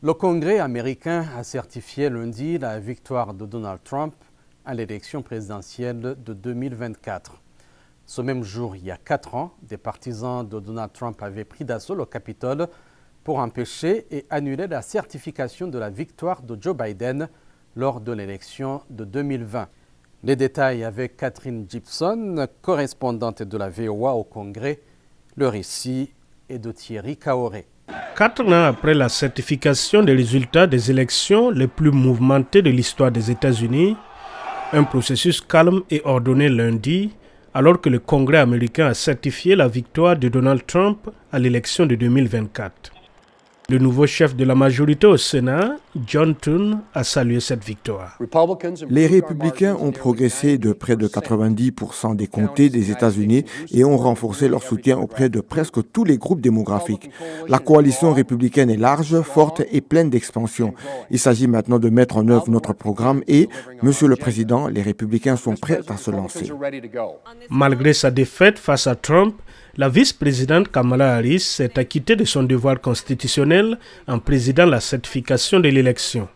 Le Congrès américain a certifié lundi la victoire de Donald Trump à l'élection présidentielle de 2024. Ce même jour, il y a 4 ans, des partisans de Donald Trump avaient pris d'assaut le Capitole pour empêcher et annuler la certification de la victoire de Joe Biden lors de l'élection de 2020. Les détails avec Catherine Gibson, correspondante de la VOA au Congrès. Le récit est de Thierry Kaoré. 4 ans après la certification des résultats des élections les plus mouvementées de l'histoire des États-Unis, un processus calme et ordonné lundi, alors que le Congrès américain a certifié la victoire de Donald Trump à l'élection de 2024. Le nouveau chef de la majorité au Sénat, John Thune, a salué cette victoire. Les républicains ont progressé de près de 90% des comtés des États-Unis et ont renforcé leur soutien auprès de presque tous les groupes démographiques. La coalition républicaine est large, forte et pleine d'expansion. Il s'agit maintenant de mettre en œuvre notre programme et, Monsieur le Président, les républicains sont prêts à se lancer. Malgré sa défaite face à Trump, la vice-présidente Kamala Harris s'est acquittée de son devoir constitutionnel en présidant la certification de l'élection.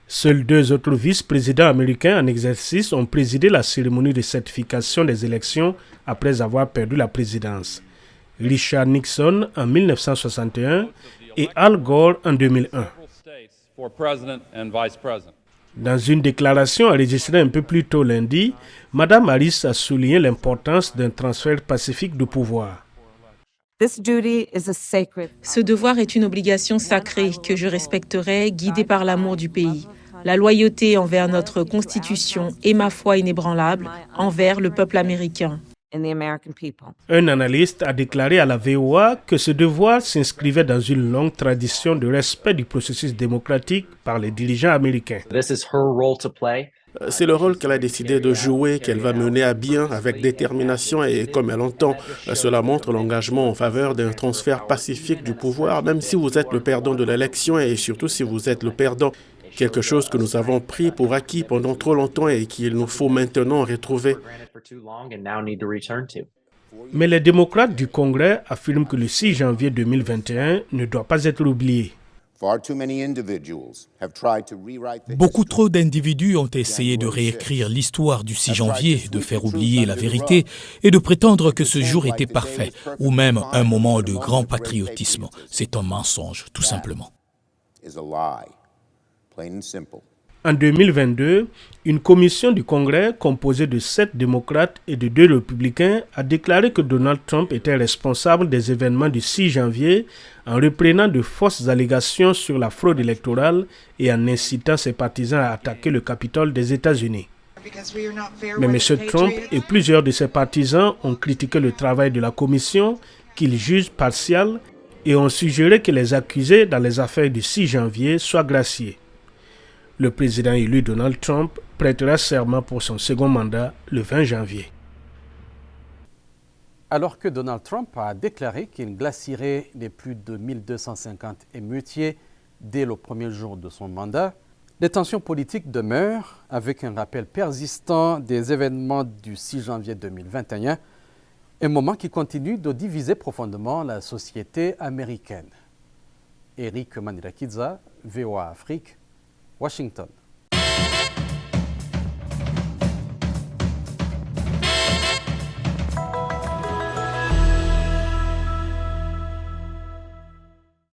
Seuls 2 autres vice-présidents américains en exercice ont présidé la cérémonie de certification des élections après avoir perdu la présidence. Richard Nixon en 1961 et Al Gore en 2001. Dans une déclaration enregistrée un peu plus tôt lundi, Mme Harris a souligné l'importance d'un transfert pacifique de pouvoir. Ce devoir est une obligation sacrée que je respecterai, guidée par l'amour du pays, la loyauté envers notre Constitution et ma foi inébranlable envers le peuple américain. Un analyste a déclaré à la VOA que ce devoir s'inscrivait dans une longue tradition de respect du processus démocratique par les dirigeants américains. C'est le rôle qu'elle a décidé de jouer, qu'elle va mener à bien avec détermination et comme elle entend. Cela montre l'engagement en faveur d'un transfert pacifique du pouvoir, même si vous êtes le perdant de l'élection et surtout si vous êtes le perdant. Quelque chose que nous avons pris pour acquis pendant trop longtemps et qu'il nous faut maintenant retrouver. Mais les démocrates du Congrès affirment que le 6 janvier 2021 ne doit pas être oublié. Beaucoup trop d'individus ont essayé de réécrire l'histoire du 6 janvier, de faire oublier la vérité et de prétendre que ce jour était parfait ou même un moment de grand patriotisme. C'est un mensonge, tout simplement. En 2022, une commission du Congrès composée de 7 démocrates et de 2 républicains a déclaré que Donald Trump était responsable des événements du 6 janvier en reprenant de fausses allégations sur la fraude électorale et en incitant ses partisans à attaquer le Capitole des États-Unis. Mais M. Trump et plusieurs de ses partisans ont critiqué le travail de la commission qu'ils jugent partial et ont suggéré que les accusés dans les affaires du 6 janvier soient graciés. Le président élu Donald Trump prêtera serment pour son second mandat le 20 janvier. Alors que Donald Trump a déclaré qu'il glacierait les plus de 1250 émeutiers dès le premier jour de son mandat, les tensions politiques demeurent avec un rappel persistant des événements du 6 janvier 2021, un moment qui continue de diviser profondément la société américaine. Eric Manirakidza, VOA Afrique, Washington.